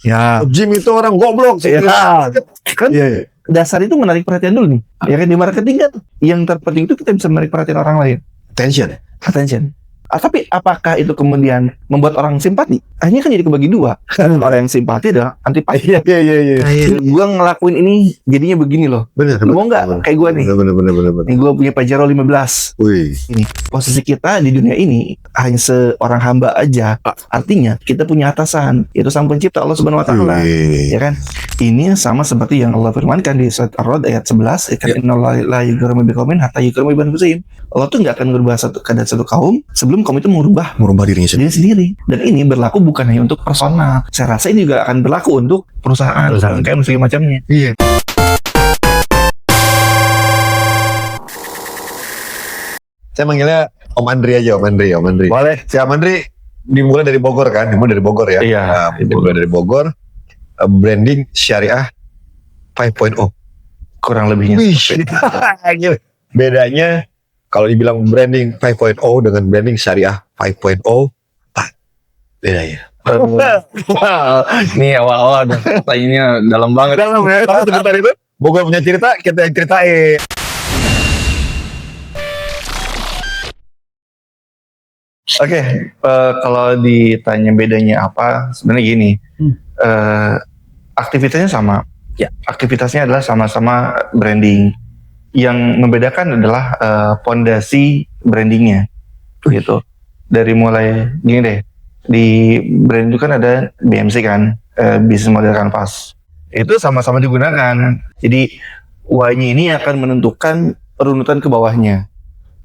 Ya. Jim itu orang goblok sih. Ya. Kan dasar itu menarik perhatian dulu nih. Ya kan di marketing kan yang terpenting itu kita bisa menarik perhatian orang lain. Attention. Tapi apakah itu kemudian membuat orang simpati? Akhirnya kan jadi kebagi dua. Orang yang simpati adalah antipati. Iya. Gue ngelakuin ini jadinya begini loh. Bener. Mau nggak kayak gue nih? Bener. Nih gue punya Pajero 15. Wih. Ini posisi kita di dunia ini hanya seorang hamba aja. Artinya kita punya atasan, yaitu Sang Pencipta Allah Subhanahu Wa Taala. Ya kan? Ini sama seperti yang Allah firmankan di surat Ar-Ra'd ayat 11. Ya kan? Innallaha la yughayyiru ma biqaumin hatta yughayyiru ma bi anfusihim. Allah tuh nggak akan merubah keadaan satu kaum sebelum kaum itu merubah dirinya diri sendiri. Dan ini berlaku bukan hanya untuk personal. Saya rasa ini juga akan berlaku untuk perusahaan. Kayak segala macamnya. Iya. Saya manggilnya Om Andri aja, Om Andri. Boleh. Si Om Andri dimulai dari Bogor kan? Ya? Iya. Dimulai dari Bogor. Branding syariah 5.0. Kurang lebihnya. Wih. Gila. Bedanya kalau dibilang branding 5.0 dengan branding syariah 5.0, apa bedanya? Nih awal-awal tanya dalam banget. Dalam ya, tapi sebentar itu Bogor punya cerita, kita yang ceritain. Oke, kalau ditanya bedanya apa, sebenarnya gini, aktivitasnya sama. Ya. Aktivitasnya adalah sama-sama branding. Yang membedakan adalah fondasi brandingnya, gitu. Dari mulai gini deh, di brand itu kan ada BMC kan, Business Model Canvas. Itu sama-sama digunakan. Jadi Y-nya ini akan menentukan runutan ke bawahnya,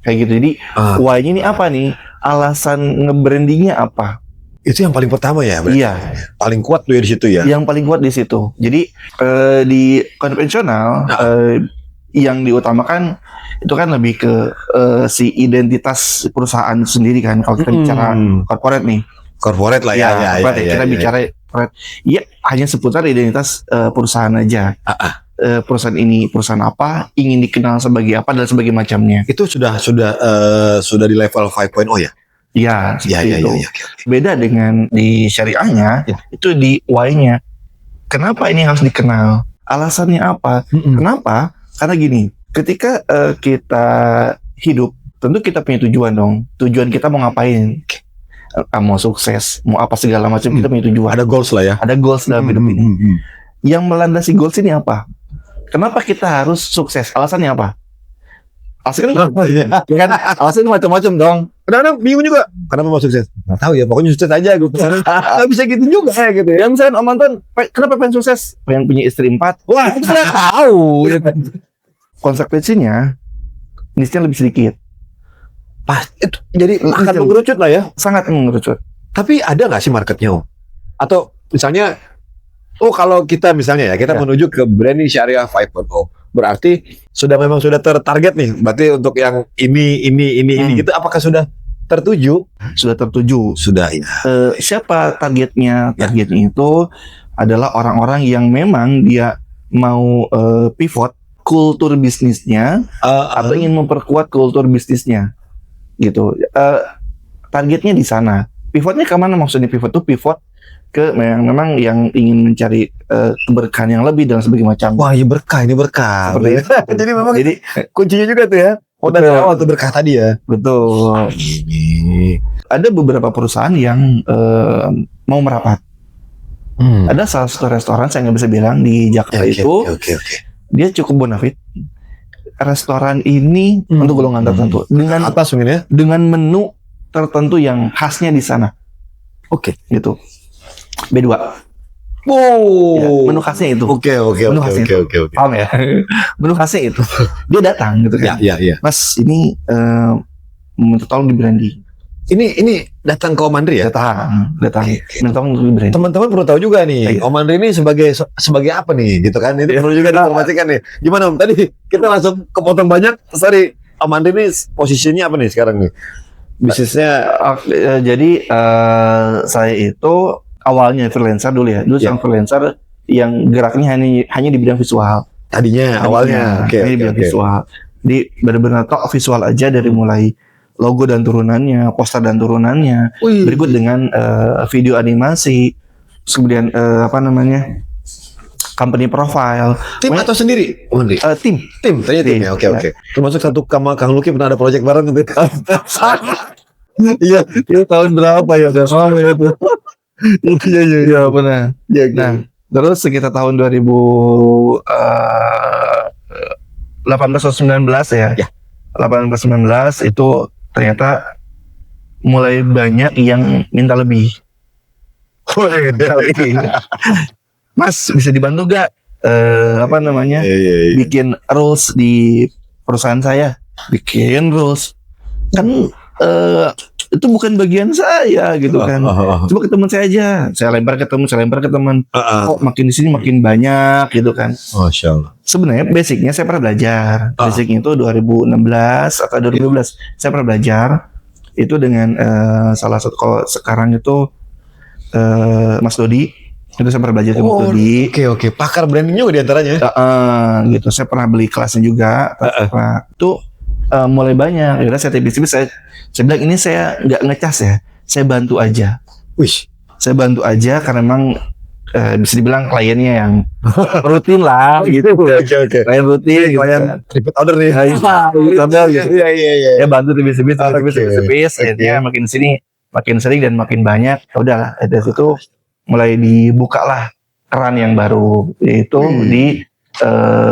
kayak gitu. Jadi Y-nya ini apa nih? Alasan nge-brandingnya apa? Itu yang paling pertama ya, berarti? Iya. Paling kuat tuh ya di situ ya. Yang paling kuat di situ. Jadi di konvensional yang diutamakan itu kan lebih ke si identitas perusahaan sendiri kan. Kalau kita bicara corporate nih. Corporate lah ya. Kita bicara corporate. Ya hanya seputar identitas perusahaan aja. Perusahaan ini perusahaan apa, ingin dikenal sebagai apa dan sebagainya macamnya. Itu sudah di level 5.0 ya? Iya, Iya. Beda dengan di syariahnya, itu di Y-nya. Kenapa ini harus dikenal? Alasannya apa? Kenapa? Karena gini, ketika kita hidup, tentu kita punya tujuan dong. Tujuan kita mau ngapain? Mau sukses, mau apa segala macam, kita punya tujuan. Ada goals lah ya. Ada goals dalam hidup ini. Yang melandasi goals ini apa? Kenapa kita harus sukses? Alasannya apa? Alasannya kan alasannya macam-macam dong. Kadang-kadang bingung juga. Kenapa mau sukses? Nggak tahu ya, pokoknya sukses aja gitu. Nggak bisa gitu juga ya gitu ya. Yang misalnya Om Anton, kenapa pengen sukses? Pengen punya istri 4. Wah, itu nggak tahu. Konsekuensinya, nisnya lebih sedikit. Pas itu jadi akan mengerucut lah ya. Sangat mengerucut. Tapi ada nggak sih marketnya, Om? Atau misalnya, kalau kita misalnya kita menuju ke branding syariah 5.0, berarti memang sudah tertarget nih. Berarti untuk yang ini gitu, apakah sudah tertuju? Sudah tertuju. Sudah ya. Siapa targetnya? Targetnya itu adalah orang-orang yang memang dia mau pivot kultur bisnisnya atau ingin memperkuat kultur bisnisnya, gitu. Targetnya di sana. Pivotnya kemana maksudnya? Pivot itu pivot ke memang yang ingin mencari keberkahan yang lebih dan sebagainya macam. Wah, ini berkah. Seperti itu. Jadi memang kuncinya juga tuh ya. Dari awal tuh berkah tadi ya. Betul. Ada beberapa perusahaan yang mau merapat. Ada salah satu restoran, saya nggak bisa bilang, di Jakarta itu. Dia cukup bonafit. Restoran ini untuk golongan tertentu. Dengan atas mungkin ya. Dengan menu tertentu yang khasnya di sana. Gitu. B2. Menu khasnya itu. Oke. Paham ya? Menu khasnya itu. Dia datang gitu kan. Iya. Mas, ini minta tolong di branding. Ini datang ke Om Andri ya? Datang. Minta tolong di branding. Teman-teman perlu tahu juga nih, Om Andri ini sebagai apa nih, gitu kan? Ini perlu juga diinformasikan nih. Gimana Om? Tadi kita langsung kepotong banyak. Sorry, Om Andri ini posisinya apa nih sekarang nih? Bisnisnya? Jadi saya itu awalnya freelancer dulu ya. Dulu sang freelancer yang geraknya hanya di bidang visual. Tadinya awalnya. Di bidang visual. Di benar-benar tok visual aja, dari mulai logo dan turunannya, poster dan turunannya. Berikut dengan video animasi, kemudian company profile. Tim atau sendiri? Only. Tim. Tim, tanya tim ya. Oke. Termasuk satu sama Kang Luki pernah ada project bareng gitu. Iya, itu tahun berapa ya? Udah lama ya itu. Iya, Benar. Iya, Nah, terus sekitar tahun 18 atau 19 ya. Ya. 18-19 itu ternyata mulai banyak yang minta lebih. Mas, bisa dibantu gak Iya. bikin rules di perusahaan saya? Bikin rules kan itu bukan bagian saya gitu kan. Coba ke teman saya aja, saya lempar ke teman. Kok makin di sini makin banyak gitu kan. Masya Allah. Sebenarnya basicnya saya pernah belajar. Basicnya itu 2016 atau 2012 saya pernah belajar itu dengan salah satu, kalau sekarang itu Mas Dodi. Itu saya pernah belajar ke Mas Dodi. Oke. Pakar branding juga diantaranya. Gitu. Saya pernah beli kelasnya juga. Itu mulai banyak. Yaudah saya tipis-tipis saya bilang ini saya nggak ngecas ya. Saya bantu aja. Wih. Saya bantu aja karena memang bisa dibilang kliennya yang rutin lah gitu. Oke. Klien rutin, gitu. Klien repeat order nih. Ya bantu tipis-tipis. Akhirnya makin sini makin sering dan makin banyak. Udahlah dari situ mulai dibuka lah keran yang baru, yaitu di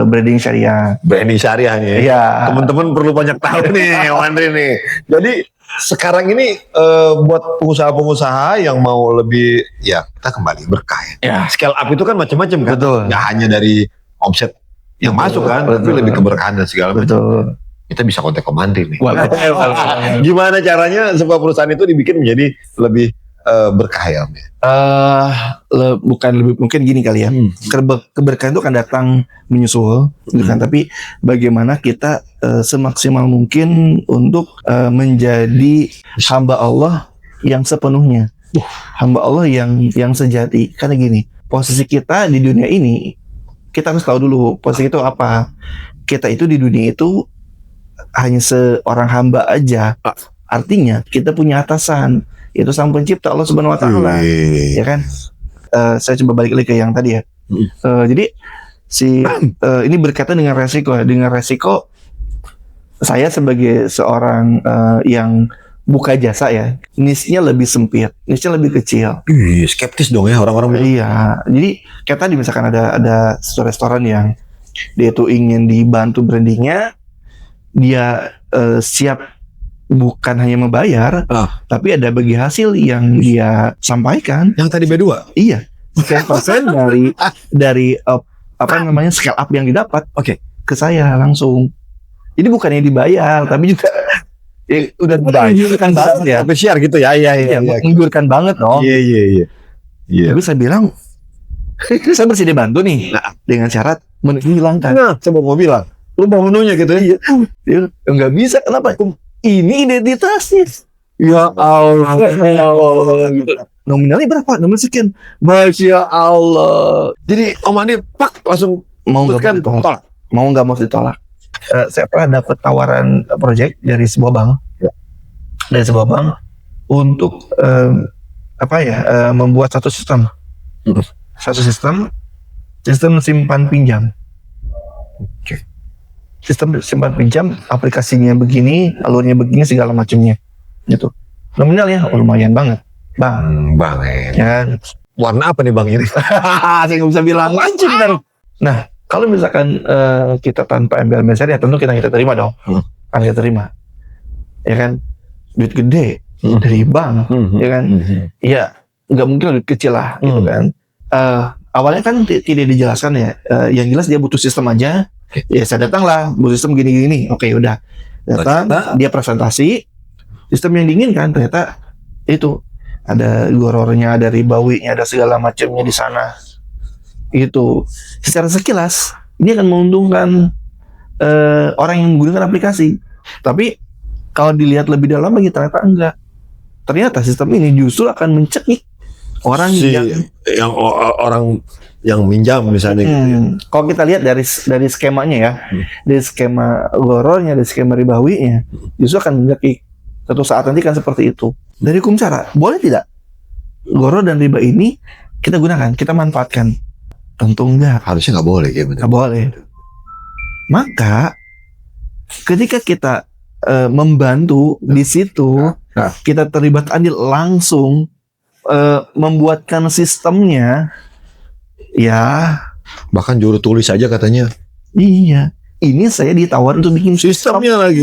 branding syariah. Branding syariah nih. Iya. Teman-teman perlu banyak tahu nih, Wandri nih. Jadi sekarang ini buat pengusaha-pengusaha yang mau lebih, ya kita kembali berkah ya. Ya. Scale up itu kan macam-macam kan. Betul. Nggak hanya dari omset yang masuk kan, tapi lebih keberkahan dan segala macam. Betul. Kita bisa kontak ke Mandri nih. Gimana caranya sebuah perusahaan itu dibikin menjadi lebih berkah ya? Bukan lebih, mungkin gini kali ya. Keberkahan itu akan datang menyusul, gitu kan. Tapi bagaimana kita semaksimal mungkin untuk menjadi hamba Allah yang sepenuhnya, hamba Allah yang sejati. Karena gini, posisi kita di dunia ini, kita harus tahu dulu posisi itu apa. Kita itu di dunia itu hanya seorang hamba aja. Artinya kita punya atasan, itu Sang Pencipta Allah Subhanahu wa taala. Ya kan? Saya coba balik lagi ke yang tadi ya. Jadi ini berkaitan dengan resiko. Dengan resiko saya sebagai seorang yang buka jasa ya, niche-nya lebih sempit, niche-nya lebih kecil. Skeptis dong ya orang-orang. Iya. Jadi kayak tadi misalkan ada satu restoran yang dia itu ingin dibantu brandingnya, dia siap bukan hanya membayar, tapi ada bagi hasil yang dia sampaikan. Yang tadi B2? Iya. 10% dari scale up yang didapat. Oke. Ke saya langsung. Jadi bukannya dibayar, tapi juga udah menggiurkan banget ya. Tapi share gitu ya. Iya. Menggiurkan banget dong. Iya. Tapi saya bilang, saya bersedia bantu nih, dengan syarat menghilangkan. Nah, saya mau bilang, lu mau menunya gitu ya? Dia nggak bisa, kenapa? Ini identitasnya. Ya Allah. Nominalnya berapa? Nominal sekian. Masya Allah. Jadi Om Andi pak langsung mau nggak mau ditolak. Saya pernah dapat tawaran project dari sebuah bank. Dari sebuah bank untuk membuat satu sistem. Satu sistem simpan pinjam. Sistem simpan pinjam, aplikasinya begini, alurnya begini, segala macamnya, gitu. Nominalnya lumayan banget, bang. Ya. Warna apa nih bang ini? Saya nggak bisa bilang langsung. Nah, kalau misalkan kita tanpa embel ya tentu kita terima dong, kan kita terima, ya kan, duit gede dari bank, ya kan, ya nggak mungkin duit kecil lah, gitu kan. Awalnya kan tidak dijelaskan ya, yang jelas dia butuh sistem aja. Ya saya datang lah, butuh sistem gini-gini. Oke, udah datang, dia presentasi sistem yang diinginkan. Ternyata itu ada gorornya, ada ribawinya, ada segala macamnya di sana. Itu secara sekilas ini akan menguntungkan orang yang menggunakan aplikasi. Tapi kalau dilihat lebih dalam lagi ternyata enggak. Ternyata sistem ini justru akan mencekik orang yang orang yang minjam misalnya. Kalau kita lihat dari skemanya ya, dari skema gorornya, dari skema ribawinya, justru akan mencekik. Suatu saat nanti kan seperti itu. Dari hukum cara, boleh tidak goror dan riba ini kita gunakan, kita manfaatkan. Tentu enggak. Harusnya nggak boleh kayak Nggak boleh. Maka ketika kita membantu di situ, Nah. kita terlibat andil langsung membuatkan sistemnya, ya Bahkan juru tulis aja katanya iya. Ini saya ditawar untuk bikin sistemnya lagi.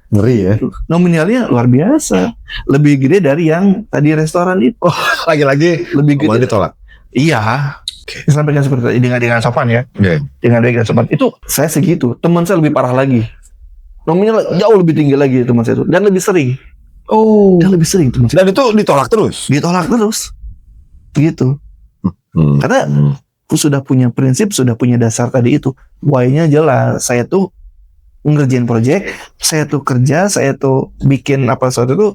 Ngeri ya. Nominalnya luar biasa, lebih gede dari yang tadi restoran itu. Lagi-lagi Lebih kemarin gede. ditolak. Iya. Sampaikan seperti itu dengan sopan ya. Oke. Dengan sopan. Itu saya segitu. Teman saya lebih parah lagi. Nominal jauh lebih tinggi lagi teman saya itu, dan lebih sering. Oh. Dan lebih sering teman saya. Dan itu ditolak terus. Ditolak terus. Gitu. Karena sudah punya prinsip, sudah punya dasar tadi itu. Why-nya jelas. Saya tuh ngerjain project, saya tuh kerja, saya tuh bikin apa sesuatu itu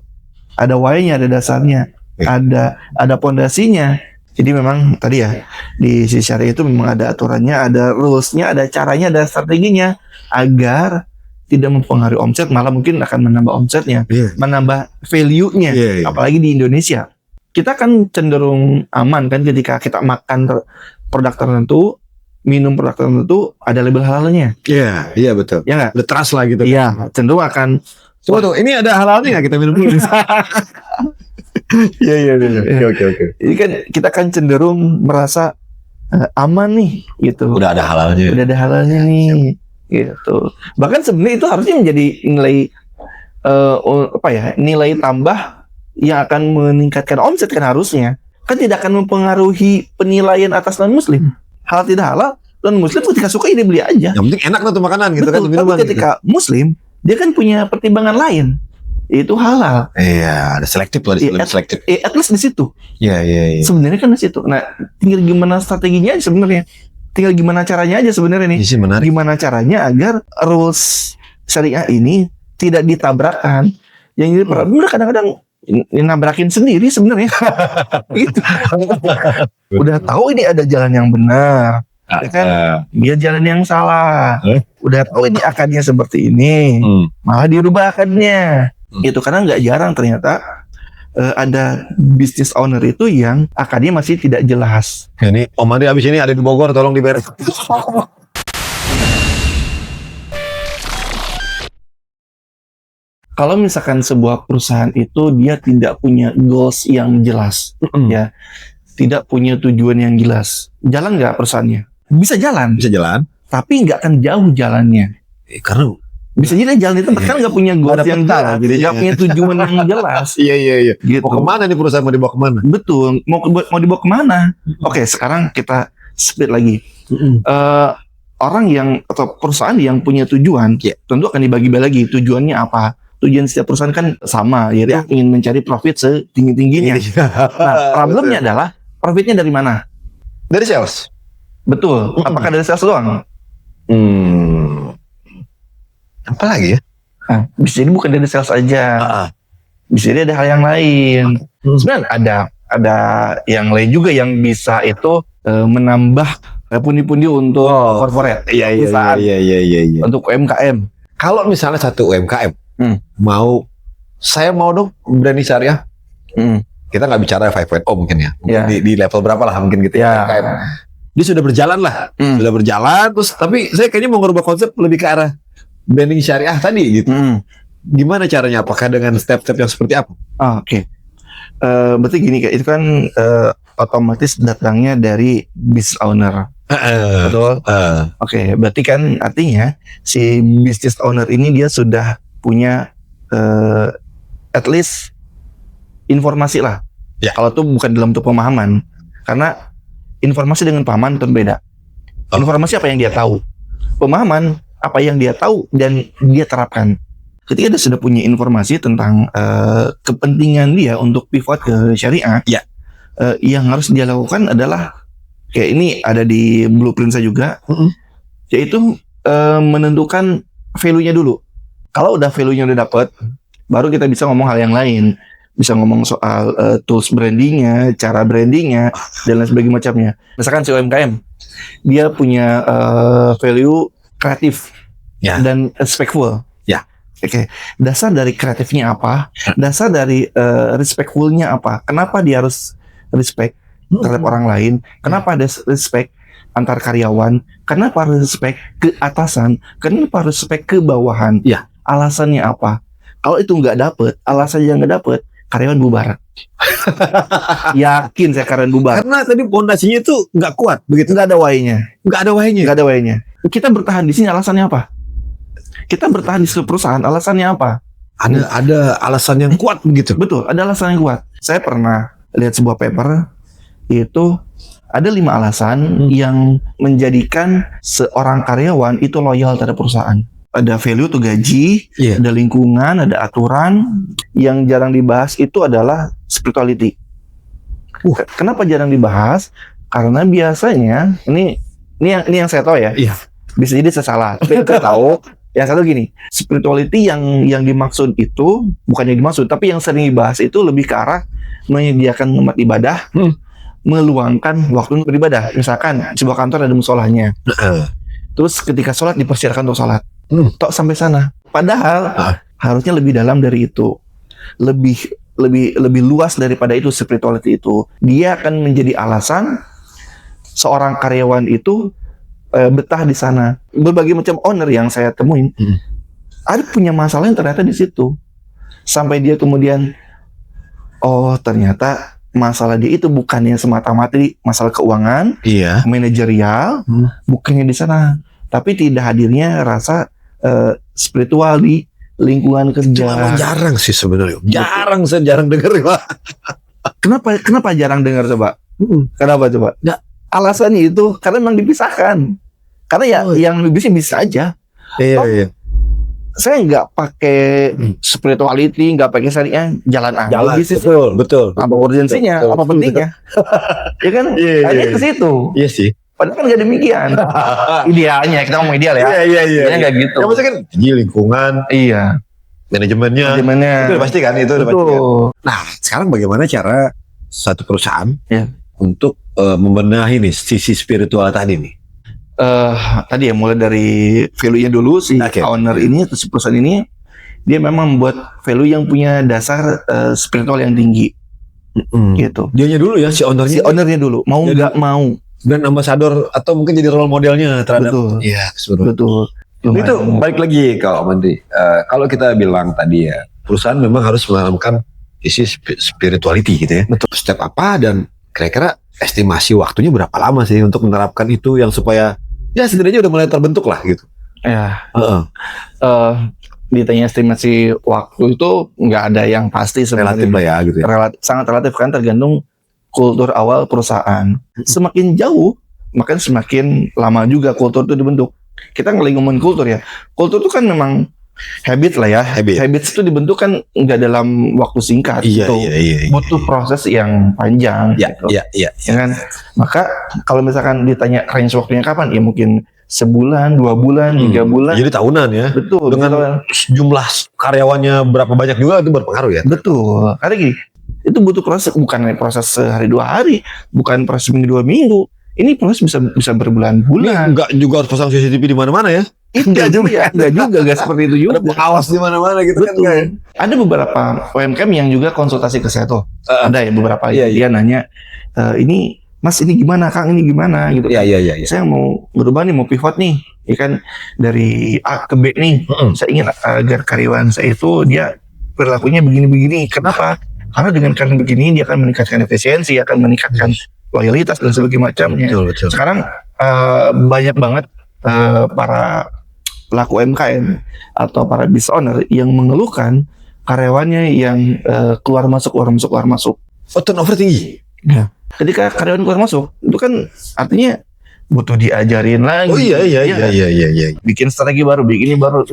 ada why-nya, ada dasarnya, ada pondasinya. Jadi memang tadi ya di sisi syariah itu memang ada aturannya, ada rules-nya, ada caranya, ada strateginya agar tidak mempengaruhi omset, malah mungkin akan menambah omsetnya, menambah value-nya. Apalagi di Indonesia, kita kan cenderung aman kan ketika kita makan produk tertentu, minum produk tertentu, ada label halalnya. Iya betul. Ya nggak? Udah trust lah gitu. Iya, cenderung akan. Coba tuh, ini ada halalnya nggak kita minum dulu? Iya. Oke. Ini kan kita kan cenderung merasa aman nih, gitu. Udah ada halalnya. Udah ada halalnya nih, gitu. Bahkan sebenarnya itu harusnya menjadi nilai nilai tambah yang akan meningkatkan omset kan harusnya. Kan tidak akan mempengaruhi penilaian atas non muslim. Halal tidak halal, non muslim ketika suka ini beli aja. Yang penting enak lah tuh makanan gitu. Betul, kan minuman. tapi ketika muslim dia kan punya pertimbangan lain, yaitu halal. Iya, ada selektif lah, lebih selektif. At least di situ. Iya. Sebenarnya kan di situ. Nah, tinggal gimana strateginya aja sebenarnya. Tinggal gimana caranya aja sebenarnya nih. Ini sih menarik. Gimana caranya agar rules syariah ini tidak ditabrakkan. Yang jadi problem kadang-kadang nabrakin sendiri sebenarnya. Gitu. Udah tahu ini ada jalan yang benar, ya kan? Dia jalan yang salah. Udah tahu ini akadnya seperti ini, malah dirubah akadnya. Itu karena nggak jarang ternyata ada business owner itu yang akadnya masih tidak jelas. Ya, ini Om Andi abis ini ada di Bogor, tolong diberes. Kalau misalkan sebuah perusahaan itu dia tidak punya goals yang jelas, ya, tidak punya tujuan yang jelas, jalan nggak perusahaannya? Bisa jalan, tapi nggak akan jauh jalannya. Karena bisa jadi jalan di tempat kan nggak punya goals yang jelas, nggak punya tujuan yang jelas. Iya. Gitu. Mau kemana nih perusahaan, mau dibawa kemana? Betul, mau dibawa kemana? Oke, sekarang kita split lagi. Orang yang atau perusahaan yang punya tujuan, tentu akan dibagi-bagi lagi. Tujuannya apa? Tujuan setiap perusahaan kan sama, yaitu ingin mencari profit setinggi-tingginya. Nah, problemnya adalah profitnya dari mana? Dari sales. Betul. Apakah dari sales doang? Apa lagi ya? Nah, bisa jadi bukan dari sales aja. Bisa jadi ada hal yang lain. Sebenarnya ada yang lain juga yang bisa itu menambah pundi-pundi untuk corporate. Iya. Untuk UMKM. Kalau misalnya satu UMKM saya mau dong branding syariah. Kita nggak bicara 5.0 mungkin ya. Mungkin di level berapa lah mungkin gitu ya. UMKM. Dia sudah berjalan lah. Sudah berjalan terus, tapi saya kayaknya mau ngubah konsep lebih ke arah branding syariah tadi gitu. Gimana caranya? Apakah dengan step-step yang seperti apa? Oke. Berarti gini, itu kan otomatis datangnya dari business owner. Betul. Oke, berarti kan artinya si business owner ini dia sudah punya at least informasi lah. Kalau itu bukan dalam bentuk pemahaman, karena informasi dengan pemahaman itu berbeda. Informasi apa yang dia tahu, pemahaman apa yang dia tahu dan dia terapkan. Ketika dia sudah punya informasi tentang kepentingan dia untuk pivot ke syariah, yang harus dia lakukan adalah kayak ini ada di blueprint saya juga, yaitu menentukan value-nya dulu. Kalau udah value-nya udah dapet, baru kita bisa ngomong hal yang lain. Bisa ngomong soal tools brandingnya, cara brandingnya, dan lain sebagainya macamnya. Misalkan si UMKM, dia punya value kreatif dan respectful. Oke, dasar dari kreatifnya apa? Dasar dari respectfulnya apa? Kenapa dia harus respect? terhadap orang lain. Kenapa ada respect antar karyawan? Kenapa harus respect ke atasan? Kenapa harus respect ke bawahan? Iya. Alasannya apa? Kalau itu nggak dapet, alasan yang nggak dapet, karyawan bubar. Yakin saya karyawan bubar. Karena tadi pondasinya itu nggak kuat, begitu. Nggak ada why-nya. Nggak ada why-nya. Nggak ada why-nya. Kita bertahan di sini alasannya apa? Kita bertahan di sebuah perusahaan alasannya apa? Ada alasan yang kuat begitu. Betul, ada alasan yang kuat. Saya pernah lihat sebuah paper, itu ada 5 alasan yang menjadikan seorang karyawan itu loyal terhadap perusahaan. Ada value tuh gaji, Iya. ada lingkungan, ada aturan. Yang jarang dibahas itu adalah spirituality. Kenapa jarang dibahas? Karena biasanya ini yang saya tahu ya. Iya. Bisa jadi saya salah. Tapi saya tahu. Yang satu gini, spirituality yang dimaksud itu bukan yang dimaksud, tapi yang sering dibahas itu lebih ke arah menyediakan tempat ibadah, meluangkan waktu untuk beribadah. Misalkan sebuah kantor ada musolahnya. Terus ketika sholat dipersilakan untuk sholat. Tok sampai sana. Padahal harusnya lebih dalam dari itu. Lebih luas daripada itu spirituality itu. Dia akan menjadi alasan seorang karyawan itu betah di sana. Berbagai macam owner yang saya temuin ada punya masalah yang ternyata di situ. Sampai dia kemudian ternyata masalah dia itu bukannya semata-mata masalah keuangan, Iya. manajerial, bukannya di sana, tapi tidak hadirnya rasa spiritual di lingkungan kerja. Cuma jarang sih sebenarnya. Saya jarang dengar, Pak. Kenapa jarang dengar coba? Kenapa coba? Nggak, alasannya itu karena memang dipisahkan. Karena yang bisa aja. Iya. Saya nggak pakai spirituality, nggak pakai syariah, jalan aja bisnis. Betul. Apa urgensinya? Apa pentingnya? Ya kan? Hanya ke situ. Iya sih. Padahal kan nggak demikian. Idealnya, kita ngomong ideal ya. Iya. Idealnya nggak gitu. Ya maksudnya kan lingkungan, Iya. manajemennya. Itu udah pasti kan, itu udah pasti kan. Nah, sekarang bagaimana cara satu perusahaan untuk membenahi nih sisi spiritual tadi nih? Tadi ya mulai dari value-nya dulu si owner ini atau si perusahaan ini, dia memang membuat value yang punya dasar spiritual yang tinggi. Gitu. Dianya dulu ya, si ownernya. Si ownernya dulu, mau nggak mau. Dan ambasador atau mungkin jadi role modelnya terhadap. Iya, betul. Itu balik lagi kalau Menteri. Kalau kita bilang tadi ya, perusahaan memang harus menanamkan isi spirituality gitu ya. Betul. Step apa dan kira-kira estimasi waktunya berapa lama sih untuk menerapkan itu yang supaya ya setidaknya udah mulai terbentuk lah gitu. Ya. Ditanya estimasi waktu itu nggak ada yang pasti sebenarnya. Relatif lah ya gitu ya. Sangat relatif kan, tergantung kultur awal perusahaan. Semakin jauh, maka semakin lama juga kultur itu dibentuk. Kita lagi ngomongin kultur ya. Kultur itu kan memang habit lah ya. Habits itu dibentuk kan nggak dalam waktu singkat. Iya. Butuh proses yang panjang. Iya. Kan? Maka kalau misalkan ditanya range waktunya kapan, ya mungkin sebulan, 2 bulan, 3 bulan. Jadi tahunan ya. Betul. Dengan jumlah karyawannya berapa banyak juga itu berpengaruh ya. Betul. Karena gini, itu butuh proses, bukan proses sehari 2 hari, bukan proses minggu 2 minggu. Ini proses bisa berbulan-bulan. Enggak juga harus pasang CCTV di mana-mana ya. Enggak seperti itu juga. Ada pengawas di mana-mana gitu. Betul. Kan. Ada beberapa UMKM yang juga konsultasi ke saya tuh. Ada ya beberapa. Dia nanya, ini Mas ini gimana, Kang ini gimana gitu. Iya. Saya mau berubah nih, mau pivot nih. Ya kan dari A ke B nih. Saya ingin agar karyawan saya itu dia perilakunya begini-begini. Kenapa? Karena dengan karena begini dia akan meningkatkan efisiensi, akan meningkatkan loyalitas dan sebagainya macamnya. Betul. Sekarang banyak banget para pelaku UMKM atau para business owner yang mengeluhkan karyawannya yang keluar masuk. Oh, turnover tinggi. Ya. Ketika karyawan keluar masuk, itu kan artinya butuh diajarin lagi. Oh iya. Bikin strategi baru, bikin ini baru.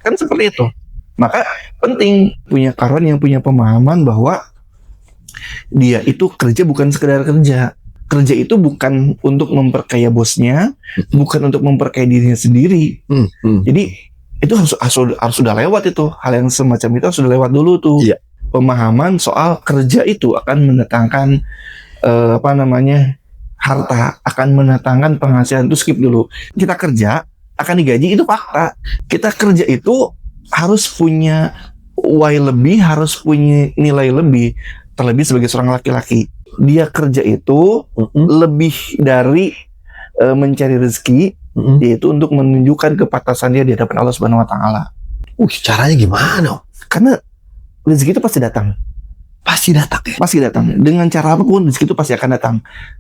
Kan seperti itu. Maka penting punya karyawan yang punya pemahaman bahwa dia itu kerja bukan sekedar kerja. Kerja itu bukan untuk memperkaya bosnya, bukan untuk memperkaya dirinya sendiri. Jadi itu harus sudah lewat itu. Hal yang semacam itu sudah lewat dulu tuh. Iya. Pemahaman soal kerja itu akan mendatangkan harta, akan mendatangkan penghasilan. Itu skip dulu. Kita kerja akan digaji, itu fakta. Kita kerja itu harus punya why lebih, harus punya nilai lebih, terlebih sebagai seorang laki-laki. dia kerja itu lebih dari mencari rezeki, yaitu untuk menunjukkan kepatasan dia di hadapan Allah Subhanahu wa taala. Caranya gimana? Karena rezeki itu pasti datang. Pasti datang ya. Pasti datang. Dengan cara apapun rezeki itu pasti akan datang.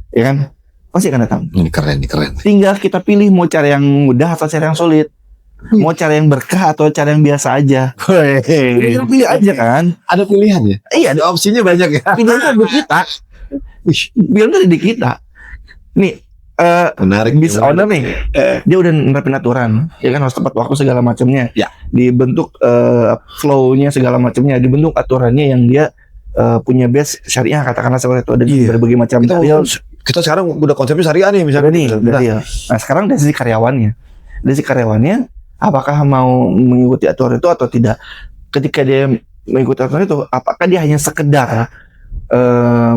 Ya kan? Pasti akan datang. Ini keren. Tinggal kita pilih mau cara yang mudah atau cara yang sulit. Mau cara yang berkah atau cara yang biasa aja. Kita pilih aja kan. Ada pilihan ya? Iya, Ada opsinya banyak ya. pilihan ada di kita. Pilihan ada di kita. Nih, Menarik. bis owner nih, dia udah nerapin aturan, ya kan, harus tepat waktu segala macamnya. Ya. Dibentuk flow-nya segala macamnya, dibentuk aturannya yang dia punya base syariah, katakanlah seperti itu. Ada berbagai macam. Kita sekarang udah konsepnya syariah nih misalnya. Nah, sekarang dari sisi karyawannya, apakah mau mengikuti aturan itu atau tidak? Ketika dia mengikuti aturan itu, apakah dia hanya sekedar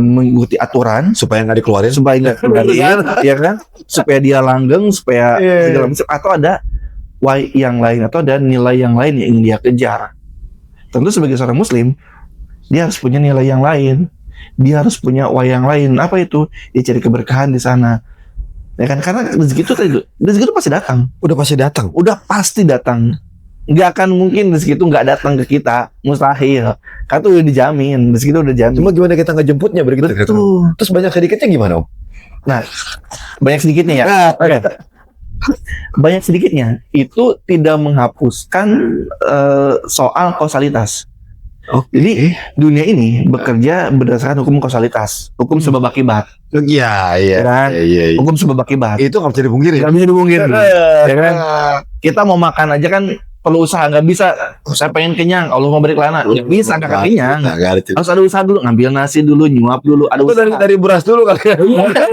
mengikuti aturan Supaya nggak dikeluarin. ya kan? Supaya dia langgeng, supaya segala macam, atau ada why yang lain, atau ada nilai yang lain yang ingin dia kejar. Tentu sebagai seorang muslim, dia harus punya nilai yang lain. Dia harus punya why yang lain. Apa itu? Dia cari keberkahan di sana. Ya kan? Karena rezeki itu pasti datang. Udah pasti datang. Nggak akan mungkin rezeki itu nggak datang ke kita, mustahil. Karena itu udah dijamin, rezeki itu udah dijamin. Cuma gimana kita ngejemputnya begitu? Betul. Terus banyak sedikitnya gimana, Om? Nah, banyak sedikitnya ya. Oke. Banyak sedikitnya itu tidak menghapuskan soal kausalitas. Jadi dunia ini bekerja berdasarkan hukum kausalitas, hukum sebab akibat. Iya. Kan? Hukum sebab akibat. Itu nggak bisa dipungkiri. Nggak bisa dipungkiri. Ya kan? Kita mau makan aja kan perlu usaha, nggak bisa. Saya pengen kenyang, Allah mau beri kelana. Nggak bisa, nggak kenyang. Harus ada usaha dulu, ngambil nasi dulu, nyuap dulu. Ada usaha. Dari beras dulu kali ya.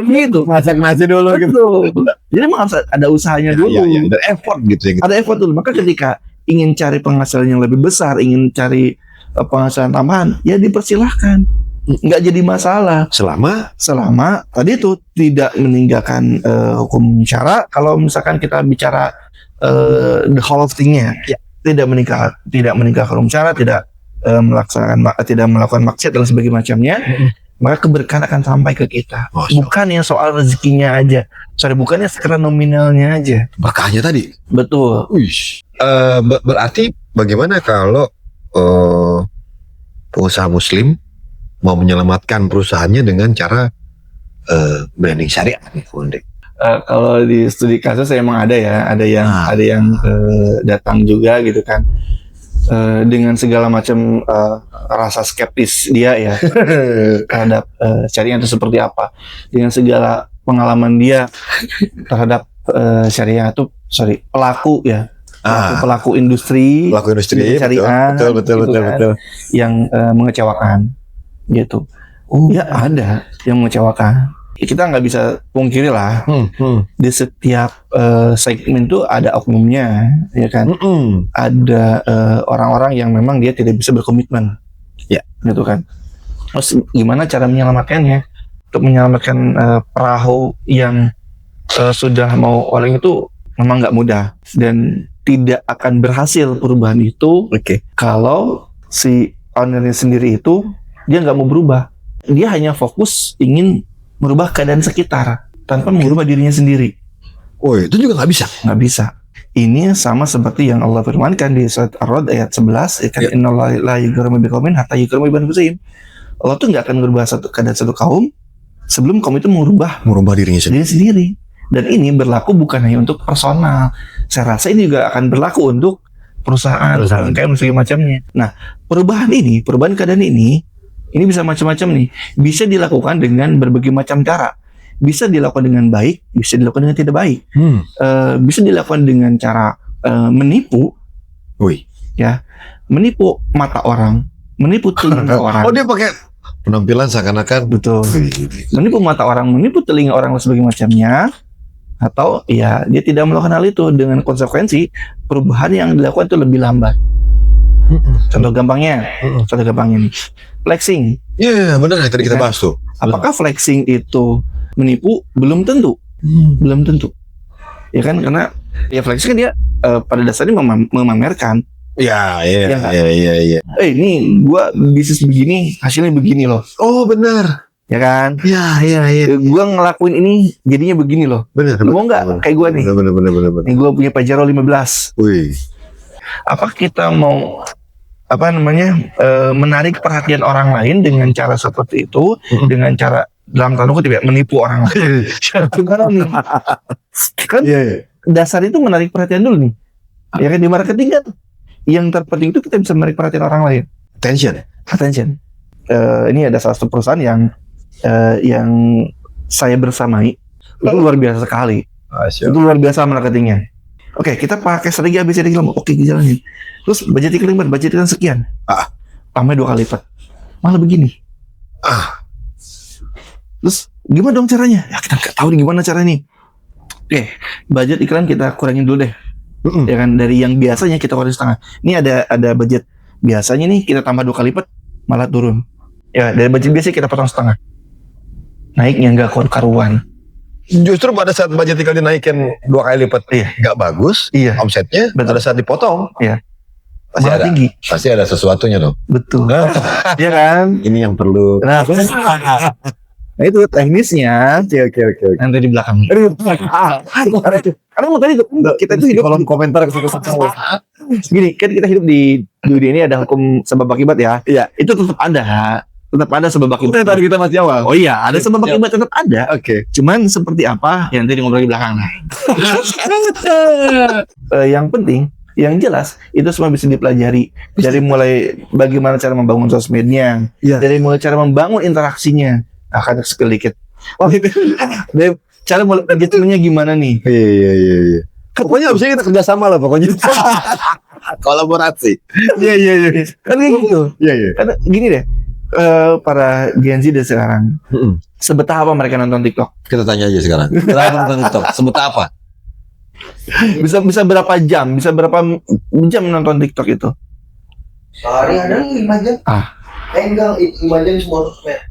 Gitu. Masak nasi dulu gitu. Jadi memang harus ada usahanya dulu. Ada effort gitu ya. Ada effort dulu. Maka ketika ingin cari penghasilan yang lebih besar, ingin cari penghasilan tambahan, ya dipersilahkan, nggak jadi masalah selama tadi itu tidak meninggalkan hukum syara. Kalau misalkan kita bicara the whole of thing-nya, tidak meninggalkan hukum syara, tidak melakukan maksiat dan sebagainya macamnya, maka keberkahan akan sampai ke kita. Bukannya soal rezekinya aja, bukannya sekedar nominalnya aja, berkahnya tadi. Betul. Berarti bagaimana kalau pengusaha muslim mau menyelamatkan perusahaannya dengan cara branding syariah nih, kalau di studi kasus emang ada yang datang juga gitu kan, dengan segala macam rasa skeptis dia ya terhadap syariah itu seperti apa, dengan segala pengalaman dia terhadap syariah itu pelaku industri syariah, betul yang mengecewakan gitu. Ya ada yang mengecewakan. Kita nggak bisa pungkiri lah, di setiap segmen itu ada oknumnya, ya kan. Ada orang-orang yang memang dia tidak bisa berkomitmen, gitu kan. Terus gimana cara menyelamatkannya? Untuk menyelamatkan perahu yang sudah mau oleng itu memang nggak mudah, dan tidak akan berhasil perubahan itu kalau si ownernya sendiri itu dia nggak mau berubah. Dia hanya fokus ingin merubah keadaan sekitar tanpa merubah dirinya sendiri. Itu juga nggak bisa. Ini sama seperti yang Allah firmankan di surat Ar-Ra'd ayat 11, innallaha la yughayyiru biqaumin hatta yughayyiru bi anfusihim. Allah tuh nggak akan merubah keadaan satu kaum sebelum kaum itu merubah dirinya sendiri. Dan ini berlaku bukan hanya untuk personal. Saya rasa ini juga akan berlaku untuk perusahaan kayak segala macamnya. Nah, perubahan keadaan ini bisa macam-macam nih. Bisa dilakukan dengan berbagai macam cara. Bisa dilakukan dengan baik, bisa dilakukan dengan tidak baik. Bisa dilakukan dengan cara menipu. Menipu mata orang, menipu telinga orang. Dia pakai penampilan seakan-akan. Betul. Menipu mata orang, menipu telinga orang dan sebagainya macamnya. Atau ya dia tidak melakukan hal itu, dengan konsekuensi perubahan yang dilakukan itu lebih lambat. Contoh gampangnya nih, flexing. Iya, benar yang tadi kita bahas tuh. Apakah flexing itu menipu? Belum tentu. Ya kan, karena ya flexing kan dia pada dasarnya memamerkan. Iya. Ini gua bisnis begini, hasilnya begini loh. Oh, benar. ya kan? Iya. Gue ngelakuin ini jadinya begini loh. Bener. Lu mau nggak kayak gue nih? Bener. Nih gue punya Pajero 15. Wih. Apa kita mau menarik perhatian orang lain dengan cara seperti itu, dengan cara dalam tanda kutip ya, menipu orang lain. Karena nih, kan Iya. dasar itu menarik perhatian dulu nih. Ya kan di marketing kan yang terpenting itu kita bisa menarik perhatian orang lain. Attention. Ini ada salah satu perusahaan yang saya bersamai itu luar biasa sekali. Itu luar biasa marketingnya. Oke, kita pakai strategi ABCD iklan. Oke, jalanin. Terus budget iklan sekian. Tambah 2 kali lipat. Malah begini. Terus gimana dong caranya? Ya kita nggak tahu nih gimana caranya nih. Oke, budget iklan kita kurangin dulu deh. Ya kan, dari yang biasanya kita kurangi setengah. Ini ada budget biasanya nih kita tambah 2 kali lipat, malah turun. Ya, dari budget biasa kita potong setengah. Naiknya nggak karuan. Justru pada saat budget iklan dinaikin 2 kali lipat, nggak bagus, omsetnya pada saat dipotong, pasti Malah ada, tinggi. pasti ada sesuatunya dong. Betul. Iya kan? Ini yang perlu. Nah, itu teknisnya. Oke. Nanti di belakang. Karena tadi kita itu hidup kolom komentar ke gini, kan kita hidup di dunia ini ada hukum sebab akibat ya. Iya. Itu tetap ada sebab akibat. Tadi kita masih awal. Oh iya, ada sebab akibat tetap ada. Oke. Cuman seperti apa yang nanti ngobrol di belakang. Yang penting, yang jelas itu semua bisa dipelajari dari mulai bagaimana cara membangun sosmednya, dari mulai cara membangun interaksinya. Akan skill dikit. Dari cara mulai engagementnya gimana nih? Iya. Pokoknya abisnya kita kerjasama lah pokoknya. Kolaborasi. Iya. Kan kayak gitu. Iya. Karena gini deh, para Gen Z dari sekarang, sebetah apa mereka nonton TikTok? Kita tanya aja sekarang. Kenapa nonton TikTok? Sebetah apa? Bisa berapa jam? Bisa berapa jam nonton TikTok itu? Sehari ada 5 jam. Enggak, 5 jam semua sosmed.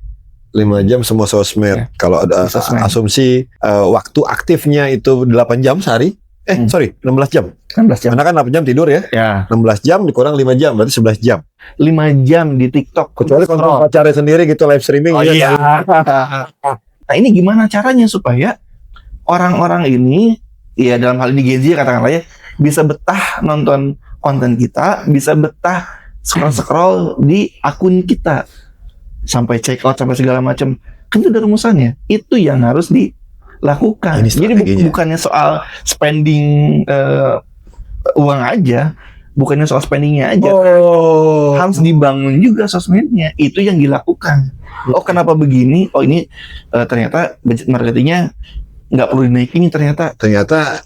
5 jam semua sosmed. Kalau ada asumsi waktu aktifnya itu 8 jam sehari. 16 jam. 16 jam. Karena kan 8 jam tidur ya. 16 jam dikurang 5 jam berarti 11 jam. 5 jam di TikTok. Kecuali kalau pacarnya sendiri gitu live streaming. Oh iya. Nah ini gimana caranya supaya orang-orang ini, ya dalam hal ini Gen Z katakanlah ya, bisa betah nonton konten kita, bisa betah scroll di akun kita sampai check out sampai segala macam. Kan itu ada rumusannya. Itu yang harus dilakukan. Jadi bukannya soal spending uang aja, bukannya soal spendingnya aja. Harus dibangun juga sosmednya. Itu yang dilakukan. Oh kenapa begini? Oh ini ternyata budget marketingnya nggak perlu dinaikin. Ternyata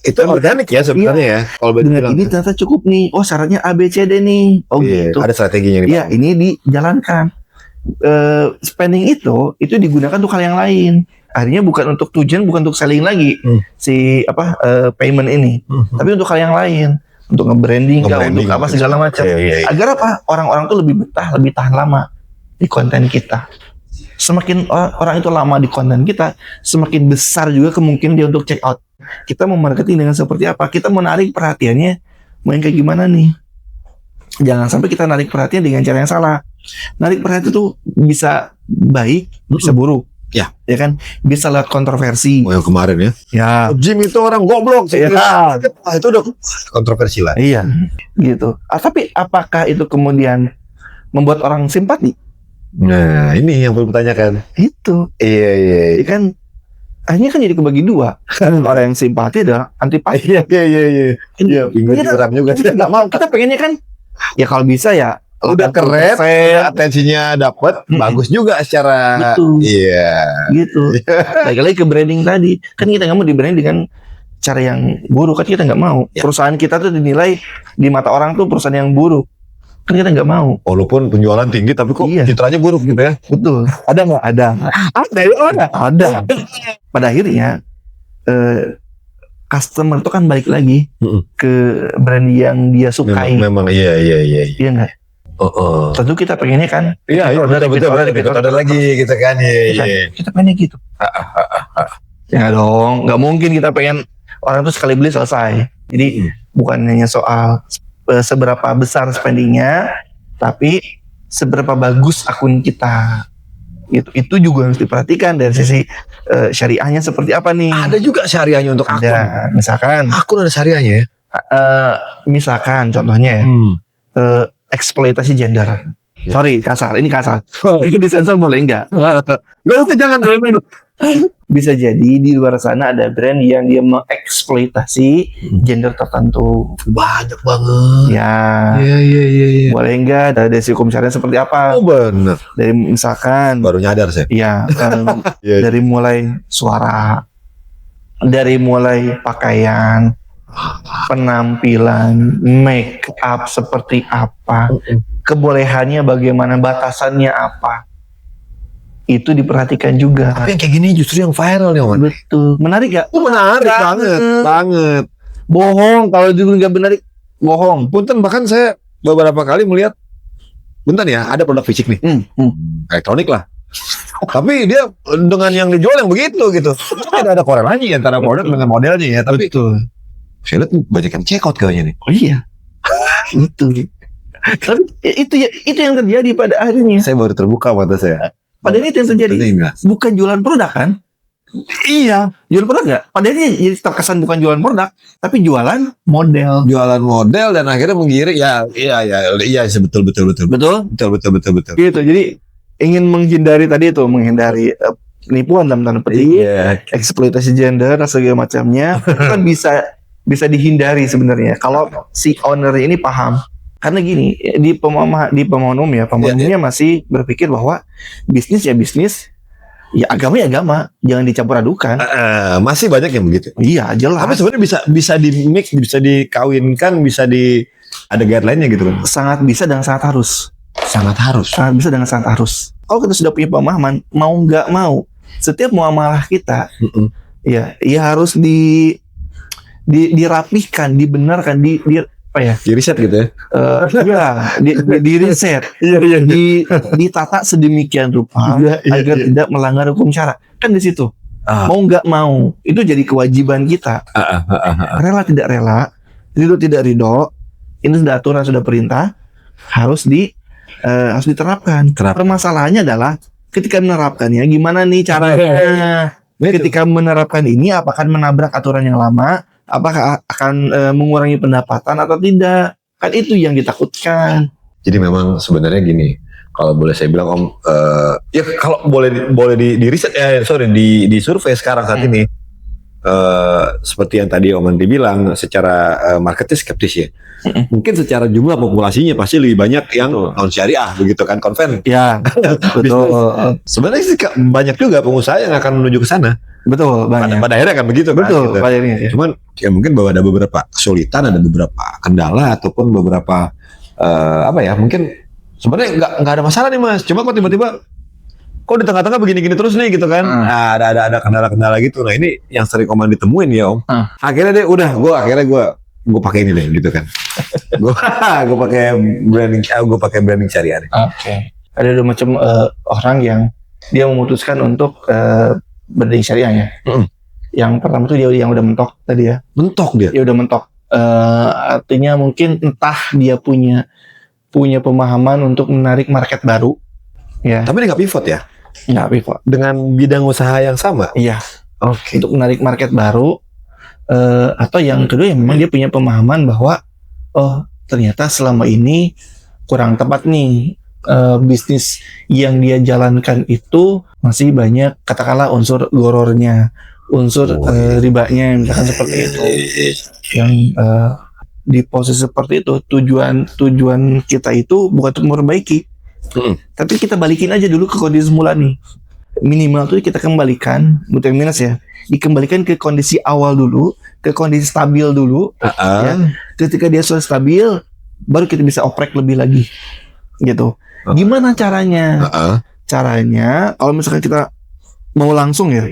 itu organik ya sebenarnya ya. Kalau dengan ini ternyata cukup nih. Oh syaratnya ABCD nih. Oh gitu. Ada strateginya nih. Iya ini dijalankan. Spending itu digunakan untuk hal yang lain. Akhirnya bukan untuk tujuan, bukan untuk selling lagi payment ini, tapi untuk hal yang lain, untuk nge-branding, untuk apa segala macam. Agar apa? Orang-orang tuh lebih betah, lebih tahan lama di konten kita. Semakin orang itu lama di konten kita, semakin besar juga kemungkinan dia untuk check out. Kita mau marketing dengan seperti apa? Kita mau narik perhatiannya, mau yang kayak gimana nih? Jangan sampai kita narik perhatian dengan cara yang salah. Narik perhatian itu bisa baik, bisa buruk. Ya kan? Bisa lewat kontroversi. Oh yang kemarin ya. Ya. Jim itu orang goblok. Itu udah kontroversi lah. Iya. Gitu. Tapi apakah itu kemudian membuat orang simpati? Nah ini yang perlu ditanyakan. Itu. Iya. Kan akhirnya kan jadi kebagi dua. Orang yang simpati adalah antipati. Iya. Pinggir geram juga. Kita nggak mau. Kita pengennya kan ya kalau bisa ya udah keren, atensinya dapat, bagus juga secara. Betul. Iya. Gitu. Lagi-lagi ke branding tadi. Kan kita nggak mau di branding dengan cara yang buruk. Kan kita nggak mau. Perusahaan kita tuh dinilai di mata orang tuh perusahaan yang buruk. Kan kita nggak mau. Walaupun penjualan tinggi, tapi kok citranya buruk gitu ya. Betul. Ada nggak? Ada. Pada akhirnya customer itu kan balik lagi ke brand yang dia sukai. Memang iya. Iya nggak? Tentu kita pengennya kan. Iya betul. Kita order lagi gitu kan. Iya. Kita pengennya gitu. Ya dong. Nggak mungkin kita pengen orang tuh sekali beli selesai. Jadi bukan hanya soal seberapa besar spendingnya, tapi seberapa bagus akun kita. Itu juga harus diperhatikan dari sisi syariahnya seperti apa nih. Ada juga syariahnya untuk akun. Ada, misalkan Akun ada syariahnya ya. misalkan contohnya ya, eksploitasi gender. Sorry, kasar. Ini kasar. Ini disensor boleh enggak? Jangan dulu. Bisa jadi di luar sana ada brand yang dia mengeksploitasi gender tertentu. Banyak banget. Ya, Iya. boleh enggak? Dari sisi hukum syariah seperti apa? Oh benar. Dari misalkan, Baru nyadar saya. ya Iya. dari mulai suara, dari mulai pakaian, penampilan, make up seperti apa, kebolehannya bagaimana, batasannya apa, itu diperhatikan juga. Tapi yang kayak gini justru yang viral nih, Om. Betul, menarik ya? Menarik banget. Bohong kalau itu nggak menarik, bohong. Punten bahkan saya beberapa kali melihat, bentar ya, ada produk fisik nih, elektronik lah. Tapi dia dengan yang dijual yang begitu gitu. Tidak ada korelasi antara produk dengan modelnya ya. Tapi Betul. saya lihat banyak yang check out kayaknya nih. Oh iya, itu. Tapi itu yang terjadi pada akhirnya. Saya baru terbuka mata saya. Padahal itu yang terjadi. Ini enggak. Bukan jualan produk kan? Iya, jualan produk nggak? Padahal ini jadi terkesan bukan jualan produk, tapi jualan model. Jualan model dan akhirnya menggiring iya betul. Betul? Gitu. Jadi ingin menghindari penipuan dalam tanda petik, Iya. eksploitasi gender dan segala macamnya kan bisa dihindari sebenarnya kalau si owner ini paham. Karena gini, di pemahaman umumnya masih berpikir bahwa bisnis ya bisnis, ya agama ya agama, jangan dicampur adukan. Masih banyak yang begitu. Iya, jelas. Tapi sebenarnya bisa di mix, bisa dikawinkan, ada guideline-nya gitu kan. Sangat bisa dan sangat harus. Sangat harus. Sangat bisa dengan sangat harus. Kalau kita sudah punya pemahaman, mau nggak mau, setiap muamalah kita, ya harus dirapihkan, dibenarkan, di riset gitu ya. di riset, ditata sedemikian rupa agar tidak melanggar hukum syara. Kan di situ. Mau nggak mau, itu jadi kewajiban kita. Rela tidak rela, ridho tidak ridho, ini sudah aturan, sudah perintah, harus diterapkan. Permasalahannya adalah ketika menerapkannya, gimana nih caranya? Ketika menerapkan ini, apakah menabrak aturan yang lama? Apakah akan mengurangi pendapatan atau tidak? Kan itu yang ditakutkan. Jadi memang sebenarnya gini, kalau boleh saya bilang Om, ya kalau boleh di riset di survei sekarang saat ini, seperti yang tadi Om Andri bilang, secara marketnya skeptis ya. Mungkin secara jumlah populasinya pasti lebih banyak yang non syariah begitu kan, konven. Ya, betul. Sebenarnya sih banyak juga pengusaha yang akan menuju ke sana. Betul, banyak. Pada akhirnya kan begitu kan. Betul, Gitu. pada akhirnya. Ya. Cuman ya mungkin bahwa ada beberapa kesulitan, ada beberapa kendala ataupun beberapa mungkin sebenarnya nggak ada masalah nih Mas. Cuma kok tiba-tiba kok di tengah-tengah begini-gini terus nih gitu kan. Nah, ada kendala-kendala gitu. Nah, ini yang sering Om ditemuin ya Om. Akhirnya deh gue pakai ini deh gitu kan. gue pakai branding syariah. Oke. Ada dua macam orang yang dia memutuskan untuk branding syariah ya. Yang pertama tuh dia yang udah mentok tadi ya. Mentok dia. Dia udah mentok. Artinya mungkin entah dia punya pemahaman untuk menarik market baru. Ya. Tapi dia nggak pivot ya? Nggak pivot. Dengan bidang usaha yang sama? Iya. Oke. Untuk menarik market baru. Atau yang kedua yang memang dia punya pemahaman bahwa ternyata selama ini kurang tepat nih. Bisnis yang dia jalankan itu masih banyak katakanlah unsur gorornya, unsur ribanya, misalkan seperti itu. Yang di posisi seperti itu tujuan kita itu bukan untuk memperbaiki, tapi kita balikin aja dulu ke kondisi semula nih. Minimal tuh kita kembalikan, bukan minus ya, dikembalikan ke kondisi awal dulu, ke kondisi stabil dulu. Ya. Ketika dia sudah stabil, baru kita bisa oprek lebih lagi, gitu. Gimana caranya? Caranya, kalau misalkan kita mau langsung ya,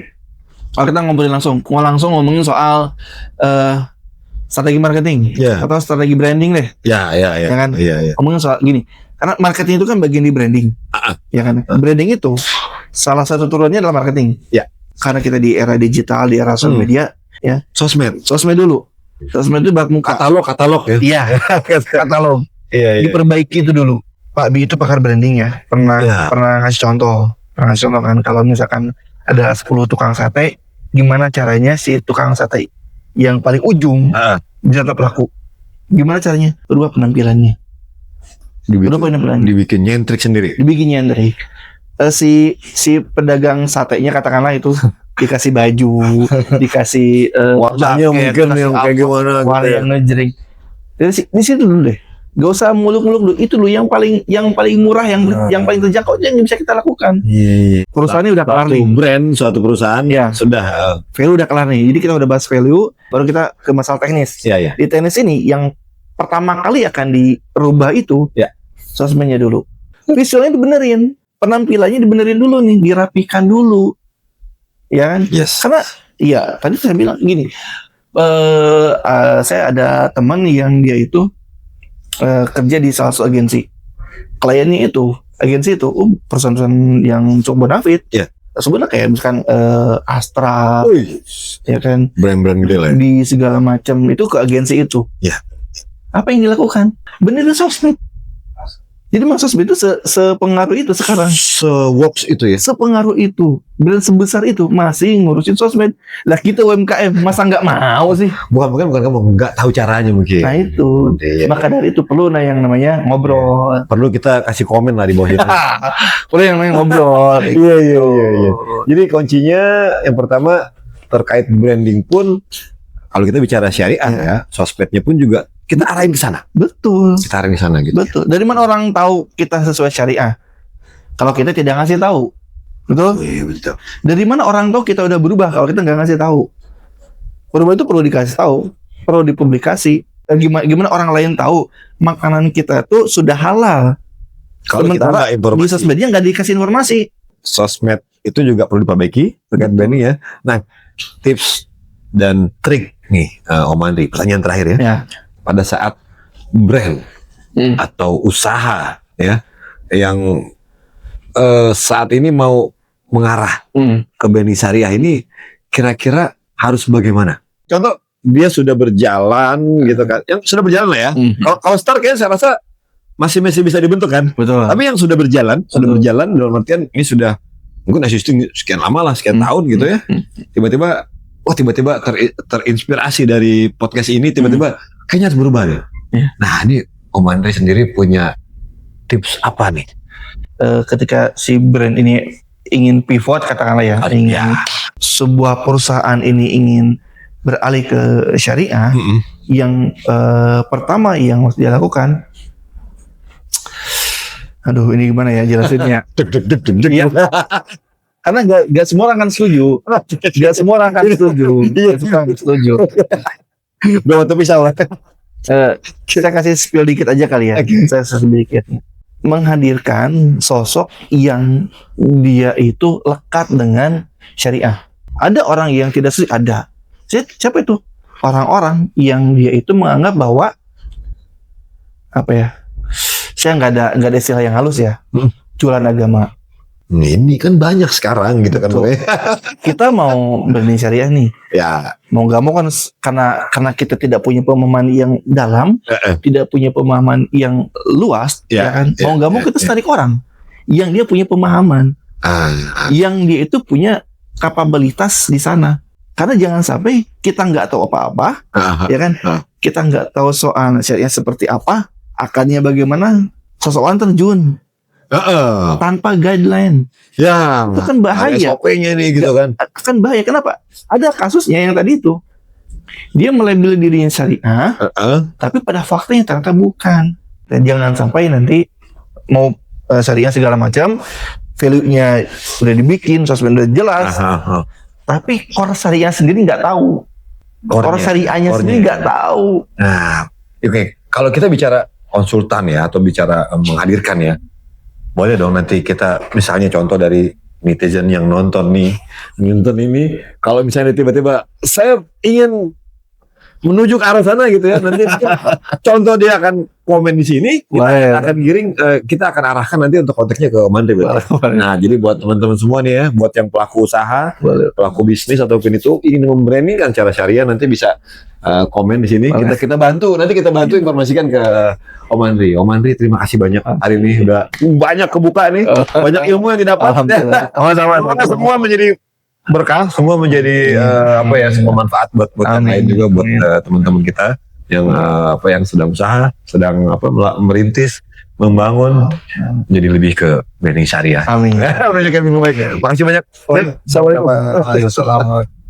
kalau kita mau langsung ngomongin soal strategi marketing atau strategi branding deh. Ya kan? Ngomongin soal gini, karena marketing itu kan bagian di branding, ya kan? Branding itu salah satu turunnya adalah marketing. Ya. Karena kita di era digital, di era sosial media, ya. Sosmed dulu. Sosmed itu bak muka. Katalog ya. Iya. Katalog. Iya. Diperbaiki itu dulu. Pak Bi itu pakar branding ya, pernah ngasih contoh. Nah, contoh kan kalau misalkan ada 10 tukang sate, gimana caranya si tukang sate yang paling ujung bisa tetap laku? Gimana caranya? Berubah penampilannya. Dibikin nyentrik sendiri. Dibikin nyentrik. Si pedagang satenya katakanlah itu dikasih baju, dikasih Warnanya jaket, mungkin dikasih yang kayak gimana warna gitu ya. yang ngejreng. Di situ dulu deh. Gak usah muluk-muluk dulu. Itu dulu yang paling murah, yang paling terjangkau yang bisa kita lakukan. Iya. Perusahaannya udah kelar nih. Suatu perusahaan Ya. sudah. Value udah kelar nih. Jadi kita udah bahas value, baru kita ke masalah teknis. Iya. Di teknis ini yang pertama kali akan dirubah itu sosmednya dulu. Visualnya dibenerin, penampilannya dibenerin dulu nih, dirapikan dulu. Ya kan? Yes. Karena iya, tadi saya bilang gini. Saya ada teman yang dia itu kerja di salah satu agensi. Kliennya itu, agensi itu perusahaan-perusahaan yang cukup bonafit. Iya. Sebenarnya kayak misalkan Astra, ya kan, Brand-brand gede lah. di segala macam itu ke agensi itu. Iya. Apa yang dilakukan? Benerin sosmed. Jadi mas sosmed itu sepengaruh itu sekarang. Se-works itu ya. Sepengaruh itu, brand sebesar itu masih ngurusin sosmed. Lah kita UMKM masa nggak mau sih? Bukan kamu nggak tahu caranya mungkin. Nah itu. Iya. Maka dari itu perlu yang namanya ngobrol. Perlu kita kasih komen lah di bawah ini. Perlu yang namanya ngobrol. Iya. Jadi kuncinya yang pertama terkait branding pun, kalau kita bicara syariah ya, sosmednya pun juga kita arahin ke sana. Betul. Kita arahin ke sana gitu. Betul. Dari mana orang tahu kita sesuai syariah? Kalau kita tidak ngasih tahu. Betul? Iya betul. Dari mana orang tahu kita udah berubah kalau kita nggak ngasih tahu? Berubah itu perlu dikasih tahu, perlu dipublikasi. Gimana orang lain tahu makanan kita tuh sudah halal? Kalau kita Sementara nggak informasi, di sosmednya nggak dikasih informasi. sosmed itu juga perlu diperbaiki terkait branding ya. Nah, tips dan trik nih, Om Andri, pertanyaan terakhir ya. Ya. Pada saat brand atau usaha ya yang saat ini mau mengarah ke BNI Syariah ini, kira-kira harus bagaimana? Contoh dia sudah berjalan gitu kan, yang sudah berjalan lah ya. Kalau start kayaknya saya rasa masih bisa dibentuk kan. Betul. Tapi yang sudah berjalan dalam artian ini sudah mungkin existing sekian lama lah, sekian tahun gitu ya. Tiba-tiba terinspirasi dari podcast ini, tiba-tiba kayaknya harus berubah deh. Nah ini Om Andri sendiri punya tips apa nih? Ketika si brand ini ingin pivot katakanlah ya, ingin sebuah perusahaan ini ingin beralih ke syariah, yang pertama yang harus dia lakukan, aduh ini gimana ya jelasinnya? Iya. Karena gak semua orang kan setuju. Gak semua orang kan setuju. Berapa tuh pisau? Kita kasih spill dikit aja kali ya. Saya sedikit. Menghadirkan sosok yang dia itu lekat dengan syariah. Ada orang yang tidak setuju, ada. Siapa itu? Orang-orang yang dia itu menganggap bahwa apa ya? Saya nggak ada istilah yang halus ya. Jualan agama. Ini kan banyak sekarang gitu kan. Kita mau BNI Syariah nih. Ya. Mau nggak mau kan karena kita tidak punya pemahaman yang dalam, tidak punya pemahaman yang luas, ya kan? Mau nggak mau kita tarik orang yang dia punya pemahaman, yang dia itu punya kapabilitas di sana. Karena jangan sampai kita nggak tahu apa-apa, ya kan? Kita nggak tahu soal syariah seperti apa, akannya bagaimana, seseorang terjun tanpa guideline. Ya, itu kan bahaya. SOP-nya nih gitu kan. Akan bahaya. Kenapa? Ada kasusnya yang tadi itu. Dia melabeli dirinya syariah, tapi pada faktanya ternyata bukan. Dan jangan sampai nanti mau syariah segala macam, value-nya sudah dibikin, sosmed udah jelas, tapi core syariah sendiri nggak tahu. Core syariahnya sendiri nggak tahu. Nah, oke. Kalau kita bicara konsultan ya, atau bicara menghadirkan ya, boleh dong nanti kita misalnya contoh dari netizen yang nonton ini, kalau misalnya tiba-tiba saya ingin menuju ke arah sana gitu ya. Nanti contoh dia akan komen di sini, kita akan giring, kita akan arahkan nanti untuk konteksnya ke Om Andri. Nah, jadi buat teman-teman semua nih ya, buat yang pelaku usaha, pelaku bisnis ataupun itu ingin membrandingkan cara syariah, nanti bisa komen di sini. Kita bantu, nanti kita bantu informasikan ke Om Andri. Om Andri, terima kasih banyak hari ini, udah banyak kebuka nih, banyak ilmu yang didapat. Sama-sama. Semua menjadi berkah, semua menjadi semua manfaat buat yang lain juga, buat teman-teman kita yang yang sedang usaha, sedang merintis, membangun, jadi lebih ke branding syariah. Amin. Terima kasih banyak. Assalamualaikum. Assalamualaikum.